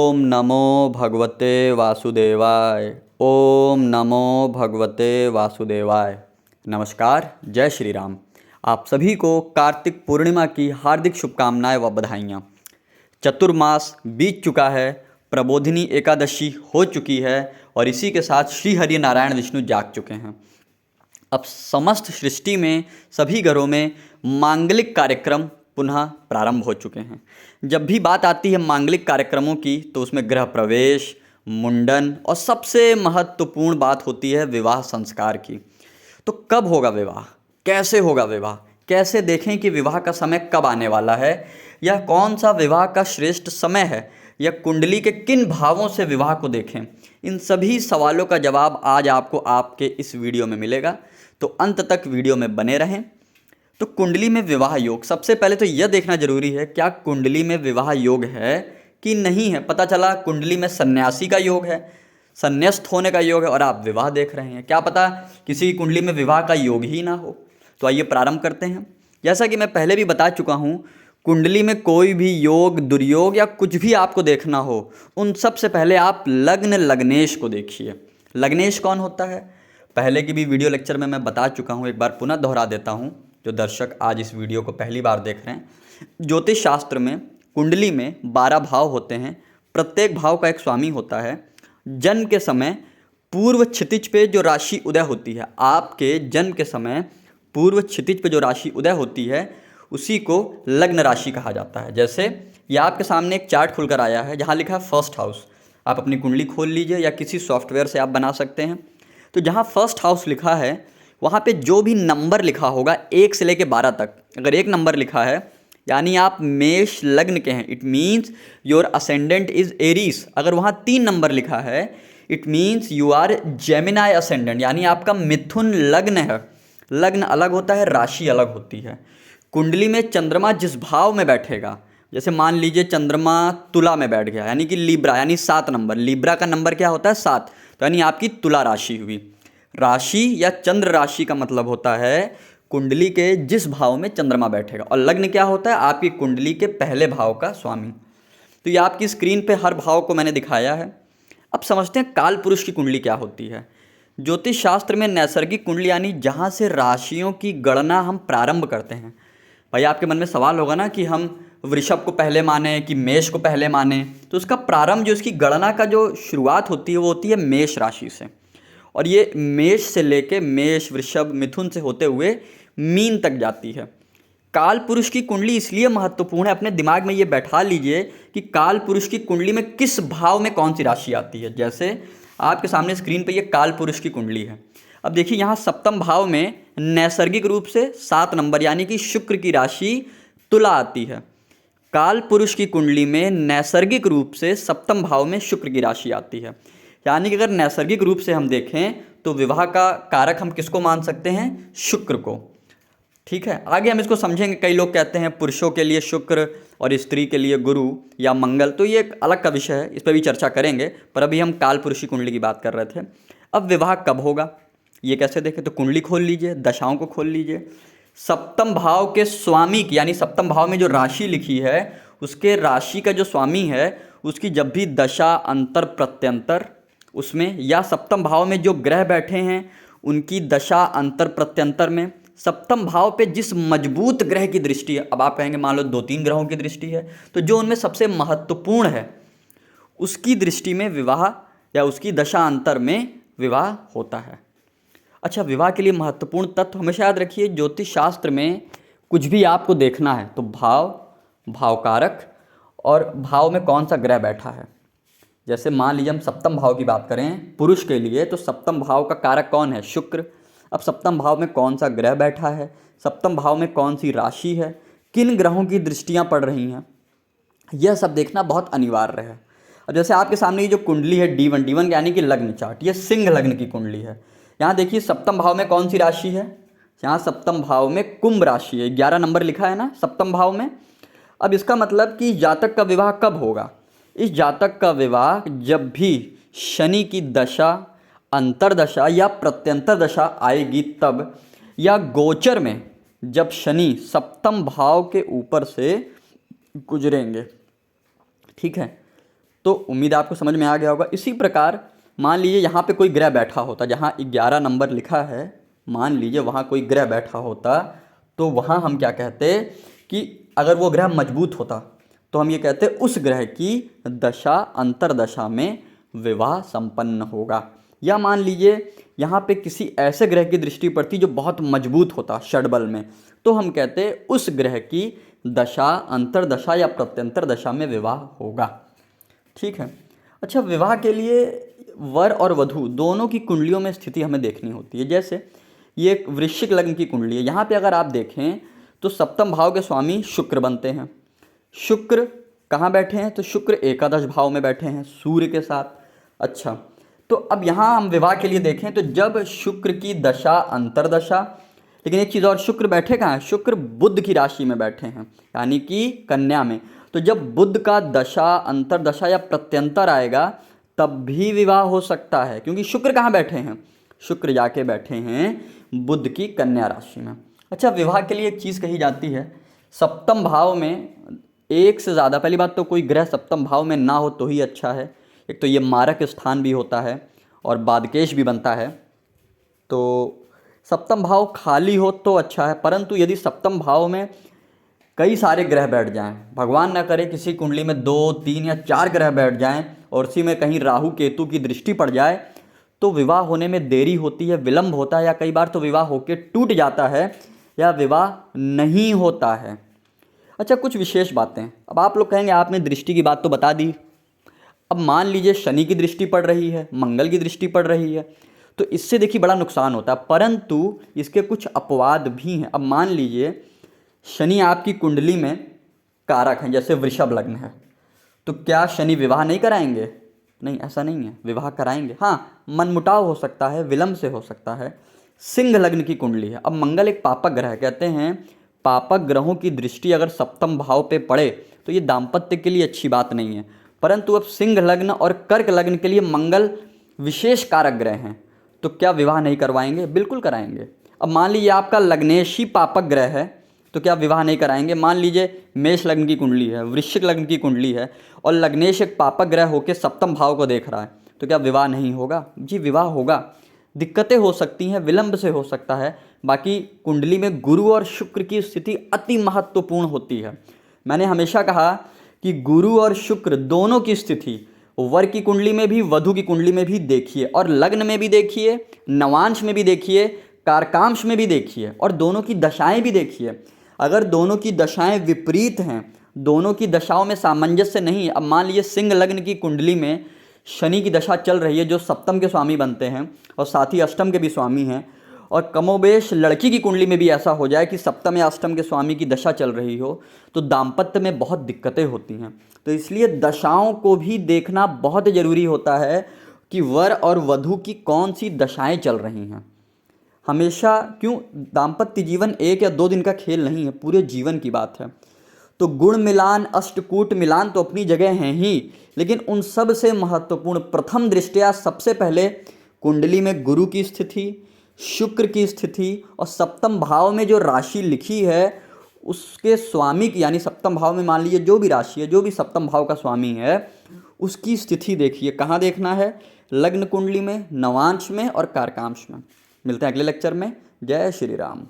ओम नमो भगवते वासुदेवाय। ओम नमो भगवते वासुदेवाय। नमस्कार, जय श्री राम। आप सभी को कार्तिक पूर्णिमा की हार्दिक शुभकामनाएं व बधाइयाँ। चतुर्मास बीत चुका है, प्रबोधिनी एकादशी हो चुकी है और इसी के साथ श्री हरि नारायण विष्णु जाग चुके हैं। अब समस्त सृष्टि में सभी घरों में मांगलिक कार्यक्रम पुनः प्रारंभ हो चुके हैं। जब भी बात आती है मांगलिक कार्यक्रमों की तो उसमें गृह प्रवेश, मुंडन और सबसे महत्वपूर्ण बात होती है विवाह संस्कार की। तो कब होगा विवाह, कैसे होगा विवाह, कैसे देखें कि विवाह का समय कब आने वाला है, या कौन सा विवाह का श्रेष्ठ समय है, या कुंडली के किन भावों से विवाह को देखें, इन सभी सवालों का जवाब आज आपको आपके इस वीडियो में मिलेगा। तो अंत तक वीडियो में बने रहें। तो कुंडली में विवाह योग, सबसे पहले तो यह देखना जरूरी है क्या कुंडली में विवाह योग है कि नहीं है। पता चला कुंडली में सन्यासी का योग है, संन्यास्त होने का योग है और आप विवाह देख रहे हैं। क्या पता किसी कुंडली में विवाह का योग ही ना हो। तो आइए प्रारंभ करते हैं। जैसा कि मैं पहले भी बता चुका हूँ, कुंडली में कोई भी योग, दुर्योग या कुछ भी आपको देखना हो, उन सब से पहले आप लग्न लग्नेश को देखिए। लग्नेश कौन होता है, पहले की भी वीडियो लेक्चर में मैं बता चुका हूँ, एक बार पुनः दोहरा देता हूँ जो दर्शक आज इस वीडियो को पहली बार देख रहे हैं। ज्योतिष शास्त्र में कुंडली में 12 भाव होते हैं, प्रत्येक भाव का एक स्वामी होता है। जन्म के समय पूर्व क्षितिज पे जो राशि उदय होती है, आपके जन्म के समय पूर्व क्षितिज पे जो राशि उदय होती है उसी को लग्न राशि कहा जाता है। जैसे ये आपके सामने एक चार्ट खुलकर आया है जहाँ लिखा है फर्स्ट हाउस। आप अपनी कुंडली खोल लीजिए या किसी सॉफ्टवेयर से आप बना सकते हैं। तो जहाँ फर्स्ट हाउस लिखा है वहाँ पे जो भी नंबर लिखा होगा 1 से लेकर 12 तक, अगर 1 नंबर लिखा है यानी आप मेष लग्न के हैं, it means your ascendant is Aries. अगर वहाँ 3 नंबर लिखा है it means you are Gemini ascendant, यानी आपका मिथुन लग्न है। लग्न अलग होता है, राशि अलग होती है। कुंडली में चंद्रमा जिस भाव में बैठेगा, जैसे मान लीजिए चंद्रमा तुला में बैठ गया यानी कि लीब्रा, यानी 7 नंबर, लीब्रा का नंबर क्या होता है 7, तो यानी आपकी तुला राशि हुई। राशि या चंद्र राशि का मतलब होता है कुंडली के जिस भाव में चंद्रमा बैठेगा। और लग्न क्या होता है, आपकी कुंडली के पहले भाव का स्वामी। तो ये आपकी स्क्रीन पे हर भाव को मैंने दिखाया है। अब समझते हैं काल पुरुष की कुंडली क्या होती है। ज्योतिष शास्त्र में नैसर्गिक कुंडली यानी जहाँ से राशियों की गणना हम प्रारंभ करते हैं। भाई आपके मन में सवाल होगा ना कि हम वृषभ को पहले माने कि मेष को पहले माने। तो उसका प्रारंभ, जो इसकी गणना का जो शुरुआत होती है वो होती है मेष राशि से, और ये मेष से लेके मेष, वृषभ, मिथुन से होते हुए मीन तक जाती है। काल पुरुष की कुंडली इसलिए महत्वपूर्ण है, अपने दिमाग में ये बैठा लीजिए कि काल पुरुष की कुंडली में किस भाव में कौन सी राशि आती है। जैसे आपके सामने स्क्रीन पे ये काल पुरुष की कुंडली है। अब देखिए यहाँ सप्तम भाव में नैसर्गिक रूप से 7 नंबर यानी कि शुक्र की राशि तुला आती है। काल पुरुष की कुंडली में नैसर्गिक रूप से सप्तम भाव में शुक्र की राशि आती है। यानी कि अगर नैसर्गिक रूप से हम देखें तो विवाह का कारक हम किसको मान सकते हैं, शुक्र को। ठीक है, आगे हम इसको समझेंगे। कई लोग कहते हैं पुरुषों के लिए शुक्र और स्त्री के लिए गुरु या मंगल, तो ये एक अलग का विषय है, इस पर भी चर्चा करेंगे। पर अभी हम काल पुरुष की कुंडली की बात कर रहे थे। अब विवाह कब होगा ये कैसे देखें, तो कुंडली खोल लीजिए, दशाओं को खोल लीजिए। सप्तम भाव के स्वामी की, यानी सप्तम भाव में जो राशि लिखी है उसके राशि का जो स्वामी है उसकी जब भी दशा, अंतर, प्रत्यंतर उसमें, या सप्तम भाव में जो ग्रह बैठे हैं उनकी दशा, अंतर, प्रत्यंतर में सप्तम भाव पे जिस मजबूत ग्रह की दृष्टि है, अब आप कहेंगे मान लो 2-3 ग्रहों की दृष्टि है, तो जो उनमें सबसे महत्वपूर्ण है उसकी दृष्टि में विवाह या उसकी दशा अंतर में विवाह होता है। अच्छा, विवाह के लिए महत्वपूर्ण तत्व हमेशा याद रखिए, ज्योतिष शास्त्र में कुछ भी आपको देखना है तो भाव, भावकारक और भाव में कौन सा ग्रह बैठा है। जैसे मान लीजिए हम सप्तम भाव की बात करें पुरुष के लिए, तो सप्तम भाव का कारक कौन है, शुक्र। अब सप्तम भाव में कौन सा ग्रह बैठा है, सप्तम भाव में कौन सी राशि है, किन ग्रहों की दृष्टियाँ पड़ रही हैं, यह सब देखना बहुत अनिवार्य है। अब जैसे आपके सामने ये जो कुंडली है D1 यानी कि लग्न चार्ट, ये सिंह लग्न की कुंडली है। यहाँ देखिए सप्तम भाव में कौन सी राशि है, यहाँ सप्तम भाव में कुंभ राशि है, 11 नंबर लिखा है ना सप्तम भाव में। अब इसका मतलब कि जातक का विवाह कब होगा, इस जातक का विवाह जब भी शनि की दशा, अंतरदशा या प्रत्यंतर दशा आएगी तब, या गोचर में जब शनि सप्तम भाव के ऊपर से गुजरेंगे। ठीक है, तो उम्मीद आपको समझ में आ गया होगा। इसी प्रकार मान लीजिए यहाँ पे कोई ग्रह बैठा होता, जहाँ 11 नंबर लिखा है, मान लीजिए वहाँ कोई ग्रह बैठा होता, तो वहाँ हम क्या कहते कि अगर वो ग्रह मजबूत होता तो हम ये कहते उस ग्रह की दशा अंतरदशा में विवाह संपन्न होगा। या मान लीजिए यहाँ पे किसी ऐसे ग्रह की दृष्टि पड़ती जो बहुत मजबूत होता षडबल में, तो हम कहते उस ग्रह की दशा अंतरदशा या प्रत्यंतर दशा में विवाह होगा। ठीक है। अच्छा, विवाह के लिए वर और वधू दोनों की कुंडलियों में स्थिति हमें देखनी होती है। जैसे ये एक वृश्चिक लग्न की कुंडली है, यहाँ पे अगर आप देखें तो सप्तम भाव के स्वामी शुक्र बनते हैं। शुक्र कहाँ बैठे हैं? तो शुक्र एकादश भाव में बैठे हैं सूर्य के साथ। अच्छा, तो अब यहाँ हम विवाह के लिए देखें तो जब शुक्र की दशा अंतरदशा, लेकिन एक चीज़ और, शुक्र बैठे कहाँ हैं? शुक्र बुध की राशि में बैठे हैं, यानी कि कन्या में। तो जब बुध का दशा अंतरदशा या प्रत्यंतर आएगा तब भी विवाह हो सकता है, क्योंकि शुक्र कहाँ बैठे हैं? शुक्र जाके बैठे हैं बुध की कन्या राशि में। अच्छा, विवाह के लिए एक चीज़ कही जाती है, सप्तम भाव में एक से ज़्यादा, पहली बात तो कोई ग्रह सप्तम भाव में ना हो तो ही अच्छा है। एक तो ये मारक स्थान भी होता है और बादकेश भी बनता है, तो सप्तम भाव खाली हो तो अच्छा है। परंतु यदि सप्तम भाव में कई सारे ग्रह बैठ जाएं, भगवान ना करे किसी कुंडली में 2, 3 या 4 ग्रह बैठ जाएं और उसी में कहीं राहु केतु की दृष्टि पड़ जाए, तो विवाह होने में देरी होती है, विलंब होता है, या कई बार तो विवाह होकर टूट जाता है या विवाह नहीं होता है। अच्छा, कुछ विशेष बातें। अब आप लोग कहेंगे आपने दृष्टि की बात तो बता दी, अब मान लीजिए शनि की दृष्टि पड़ रही है, मंगल की दृष्टि पड़ रही है, तो इससे देखिए बड़ा नुकसान होता है, परंतु इसके कुछ अपवाद भी हैं। अब मान लीजिए शनि आपकी कुंडली में कारक हैं, जैसे वृषभ लग्न है, तो क्या शनि विवाह नहीं कराएंगे? नहीं, ऐसा नहीं है, विवाह कराएंगे। हाँ, मनमुटाव हो सकता है, विलंब से हो सकता है। सिंह लग्न की कुंडली है, अब मंगल एक पापक ग्रह है, कहते हैं पापक ग्रहों की दृष्टि अगर सप्तम भाव पे पड़े तो ये दाम्पत्य के लिए अच्छी बात नहीं है। परंतु अब सिंह लग्न और कर्क लग्न के लिए मंगल विशेष कारक ग्रह हैं, तो क्या विवाह नहीं करवाएंगे? बिल्कुल कराएंगे। अब मान लीजिए आपका लग्नेश ही पापक ग्रह है, तो क्या विवाह नहीं कराएंगे? मान लीजिए मेष लग्न की कुंडली है, वृश्चिक लग्न की कुंडली है और लग्नेश एक पापक ग्रह होकर सप्तम भाव को देख रहा है, तो क्या विवाह नहीं होगा? जी विवाह होगा। दिक्कतें हो सकती हैं, विलंब से हो सकता है। बाकी कुंडली में गुरु और शुक्र की स्थिति अति महत्वपूर्ण होती है। मैंने हमेशा कहा कि गुरु और शुक्र दोनों की स्थिति वर की कुंडली में भी, वधु की कुंडली में भी देखिए, और लग्न में भी देखिए, नवांश में भी देखिए, कारकांश में भी देखिए, और दोनों की दशाएं भी देखिए। अगर दोनों की दशाएं विपरीत हैं, दोनों की दशाओं में सामंजस्य नहीं है, अब मान लीजिए सिंह लग्न की कुंडली में शनि की दशा चल रही है जो सप्तम के स्वामी बनते हैं और साथ ही अष्टम के भी स्वामी हैं, और कमोबेश लड़की की कुंडली में भी ऐसा हो जाए कि सप्तम या अष्टम के स्वामी की दशा चल रही हो, तो दाम्पत्य में बहुत दिक्कतें होती हैं। तो इसलिए दशाओं को भी देखना बहुत ज़रूरी होता है कि वर और वधू की कौन सी दशाएं चल रही हैं। हमेशा क्यों, दाम्पत्य जीवन 1 या 2 दिन का खेल नहीं है, पूरे जीवन की बात है। तो गुण मिलान अष्टकूट मिलान तो अपनी जगह हैं ही, लेकिन उन सब से महत्वपूर्ण प्रथम दृष्टया सबसे पहले कुंडली में गुरु की स्थिति, शुक्र की स्थिति और सप्तम भाव में जो राशि लिखी है उसके स्वामी की, यानी सप्तम भाव में मान लीजिए जो भी राशि है, जो भी सप्तम भाव का स्वामी है, उसकी स्थिति देखिए। कहाँ देखना है? लग्न कुंडली में, नवांश में और कारकांश में। मिलते हैं अगले लेक्चर में। जय श्री राम।